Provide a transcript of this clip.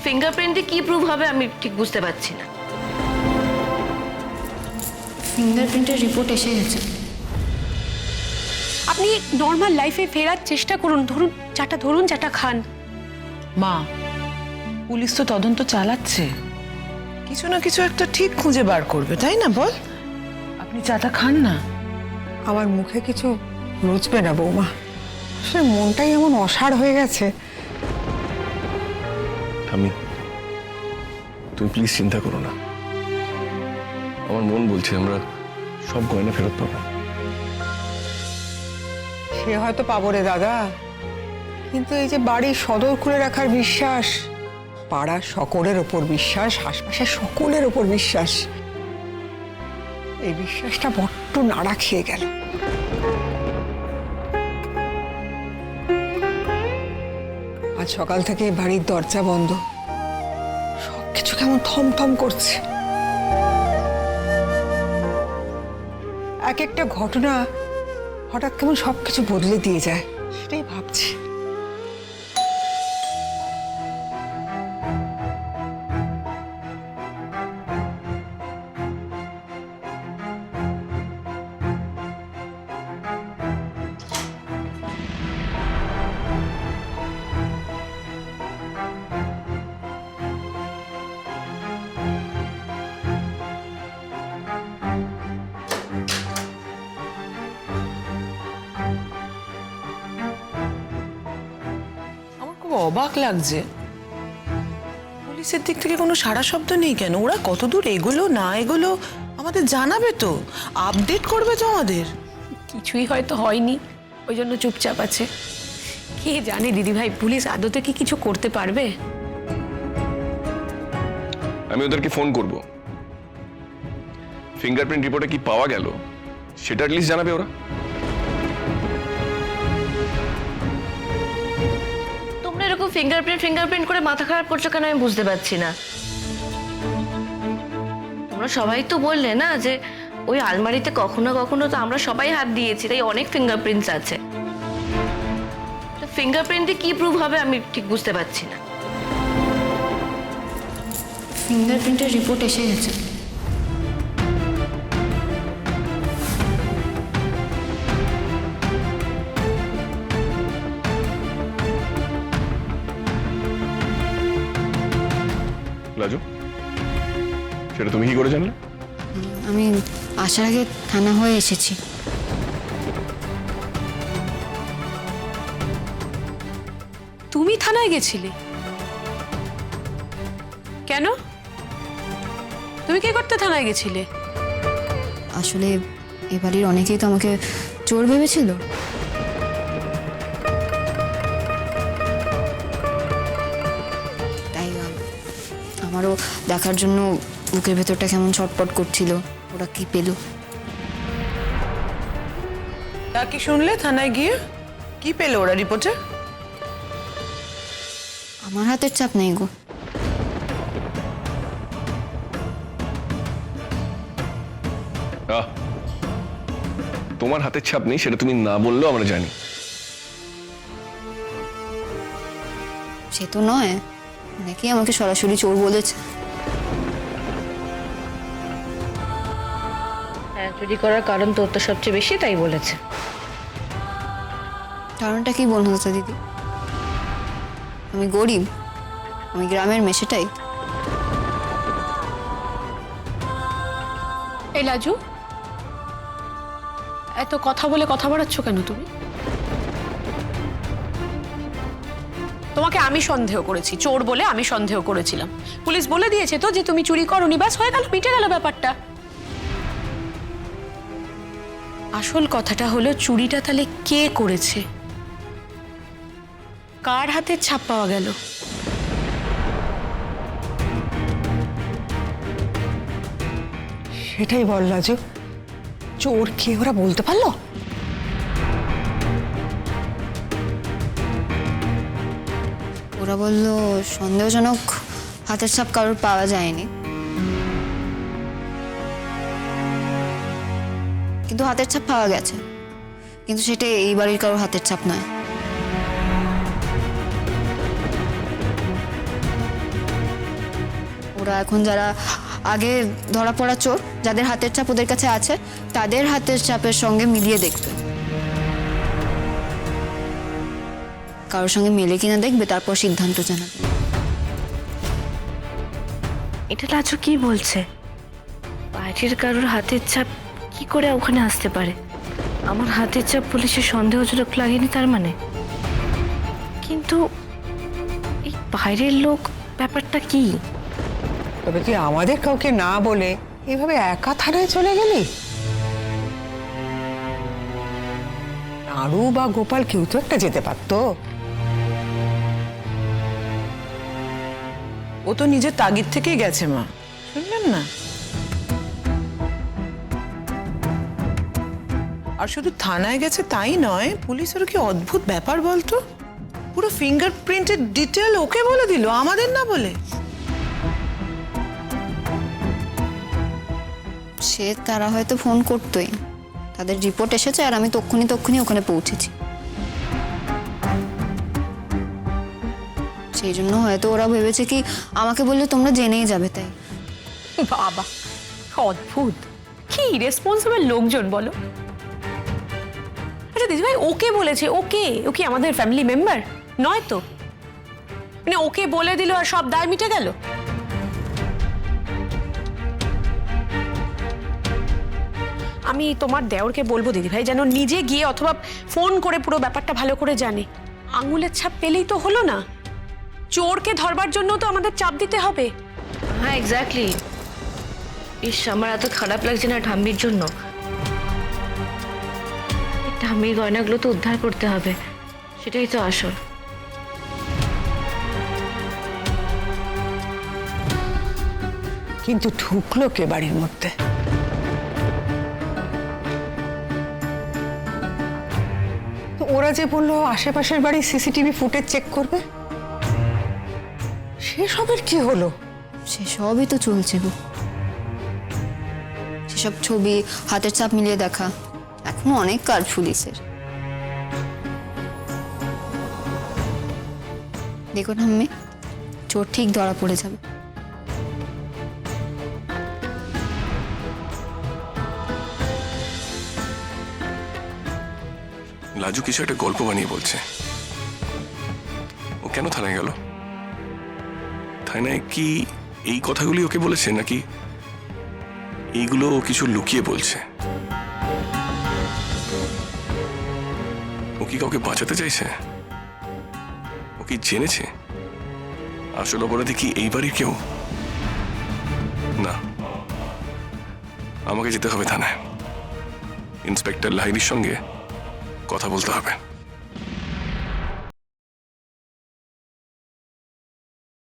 Fingerprint দিয়ে কি prove হবে আমি ঠিক বুঝতে পারছি না। ফিঙ্গারপ্রিন্টের রিপোর্ট এসে গেছে। আপনি নর্মাল লাইফে ফেরার চেষ্টা করুন, ধরুন চাটা খান। মা, পুলিশ তো তদন্ত চালাচ্ছে, কিছু না কিছু একটা ঠিক খুঁজে বার করবে, তাই না? বল, আপনি চাটা খান না। আমার মুখে কিছু রুচবে না বৌমা, আসলে মনটাই এমন অসাড় হয়ে গেছে। আমি তুমি প্লিজ চিন্তা করো না, আমার মন বলছে আমরা সব গয়না ফেরত পাবো। সে হয়তো পাবো রে দাদা, কিন্তু এই যে বাড়ির সদর খুলে রাখার বিশ্বাস, পাড়ার সকলের ওপর বিশ্বাস, আশপাশের সকলের ওপর বিশ্বাস, এই বিশ্বাসটা বড্ড নাড়া খেয়ে গেল। আজ সকাল থেকে বাড়ির দরজা বন্ধ, সবকিছু কেমন থমথম করছে। এক একটা ঘটনা হঠাৎ কেমন সবকিছু বদলে দিয়ে যায়, সেটাই ভাবছি। আমার খুব অবাক লাগছে, পুলিশের দিক থেকে কোনো সাড়া শব্দ নেই কেন? ওরা কতদূর এগোলো না এগোলো আমাদের জানাবে তো, আপডেট করবে তো আমাদের। কিছুই হয়তো হয়নি, ওই জন্য চুপচাপ আছে। কে জানে দিদিভাই, পুলিশ আদতে কি কিছু করতে পারবে? আমি ওদেরকে ফোন করব, ফিঙ্গারপ্রিন্ট রিপোর্টে কি পাওয়া গেল সেটা অ্যাটলিস্ট জানাবে ওরা। তোমরা এরকম ফিঙ্গারপ্রিন্ট করে মাথা খারাপ করছো কেন আমি বুঝতে পারছি না। তোমরা সবাই তো বললে না যে ওই আলমারিতে কখনো কখনো তো আমরা সবাই হাত দিয়েছি, তাই অনেক ফিঙ্গারপ্রিন্টস আছে। ফিঙ্গারপ্রিন্ট দিয়ে কি প্রুভ হবে আমি ঠিক বুঝতে পারছি না। ফিঙ্গারপ্রিন্টের রিপোর্ট এসে গেছে। লাজু, সেটা তুমি কি করে জানলে? আমি আসার আগে থানা হয়ে এসেছি। তুমি থানায় গেছিলে কেন? তুমি কি করতে থানায় গেছিলে? আসলে এ বাড়ির অনেকেই তো আমাকে চোর ভেবেছিল। তাই আমারও দেখার জন্য বুকের ভেতরটা কেমন ছটপট করছিল, ওরা কি পেল। তা কি শুনলে থানায় গিয়ে? কি পেলো ওরা রিপোর্টে? আমার হাতের চাপ নেই গো। তোমার হাতের ছাপ নেই সেটা তুমি না বললেও আমরা জানি। সে তো নয়, অনেকেই আমাকে সরাসরি চোর বলেছে। হ্যাঁ, চুরি করার কারণ তোর তো সবচেয়ে বেশি, তাই বলেছে। কারণটা কি বলুন তো দিদি? আমি গরিব, আমি গ্রামের মেয়ে, সেটাই। এই লাজু, এত কথা বলে কথা বাড়াচ্ছ কেন তুমি? তোমাকে আমি সন্দেহ করেছি, চোর বলে আমি সন্দেহ করেছিলাম। পুলিশ বলে দিয়েছে তো যে তুমি চুরি করোনি, ব্যাস হয়ে গেল, মিটে গেল ব্যাপারটা। আসল কথাটা হলো চুরিটা তাহলে কে করেছে, কার হাতের ছাপ পাওয়া গেল? সেটাই বল রাজু, চোর কে ওরা বলতে পারলো? ওরা বলল সন্দেহজনক হাতের ছাপ কারোর পাওয়া যায়নি, কিন্তু হাতের ছাপ পাওয়া গেছে, কিন্তু সেটা এই বাড়ির কারোর হাতের ছাপ নয়। ওরা এখন যারা আগে ধরা পড়া চোর, যাদের হাতের ছাপ ওদের কাছে আছে, তাদের হাতের ছাপের সঙ্গে মিলিয়ে দেখবে। কারোর সঙ্গে মেলে কিনা দেখবে, তারপর সিদ্ধান্ত জানাবে। এটা লাজু কি বলছে? বাইরের কারোর হাতের ছাপ কি করে ওখানে আসতে পারে? আমার হাতের ছাপ পুলিশের সন্দেহজনক লাগেনি তার মানে? কিন্তু এই বাইরের লোক ব্যাপারটা কি? তবে তুই আমাদের কাউকে না বলে এভাবে একা থানায় চলে গেলি? নাড়ু বা গোপাল কেউ তো একটা যেতে পারতো। ও তো নিজের তাগিদ থেকেই গেছে মা, শুনলেন না? আর শুধু থানায় গেছে তাই নয়, পুলিশেরও কি অদ্ভুত ব্যাপার বলতো, পুরো ফিঙ্গারপ্রিন্টের ডিটেল ওকে বলে দিল, আমাদের না বলে। সে তারা হয়তো ফোন করতোই, তাদের রিপোর্ট এসেছে আর আমি তক্ষুনি ওখানে পৌঁছেছি। সেই জন্য হয়তো ওরা ভেবেছে কি আমাকে বললে তোমরা জেনেই যাবে, তাই। বাবা, অদ্ভুত, কি রেসপন্সিবল লোকজন বলো। আচ্ছা দিদিভাই, ওকে বলেছে, ও কি আমাদের ফ্যামিলি মেম্বার নয় তো? মানে ওকে বলে দিল আর সব দায় মিটে গেল? আমি তোমার দেওরকে বলবো দিদিভাই যেন নিজে গিয়ে অথবা ফোন করে পুরো ব্যাপারটা ভালো করে জানে। আঙুলের ছাপ পেলেই তো হলো না, চোরকে ধরবার জন্য তো আমাদের চাপ দিতে হবে। হ্যাঁ, এক্স্যাক্টলি। ইস, আমার এত খারাপ লাগছে না ঠাম্মির জন্য। এই ঠাম্মির গয়নাগুলো তো উদ্ধার করতে হবে, সেটাই তো আসল। কিন্তু ঢুকলো কে বাড়ির মধ্যে? তো ওরা যে বললো আশেপাশের বাড়ির সিসিটিভি ফুটেজ চেক করবে, সেসবের কি হলো? সেসবই তো চলছে গো। সেসব ছবি, হাতের ছাপ মিলিয়ে দেখা, এখনো অনেক কাজ পুলিশের। দেখো ঠাম্মি, চোর ঠিক ধরা পড়ে যাবে। লাজু কিছু একটা গল্প বানিয়ে বলছে। ও কেন থানায় গেল? থানায় কি এই কথাগুলি ওকে বলেছে, নাকি এইগুলো ও কিছু লুকিয়ে বলছে? ও কি কাউকে বাঁচাতে চাইছে? ও কি জেনেছে আসল অপরাধী কি এই বাড়ির কেউ? না, আমাকে যেতে হবে থানায়, ইন্সপেক্টর লাহিড়ীর সঙ্গে কথা বলতে হবে।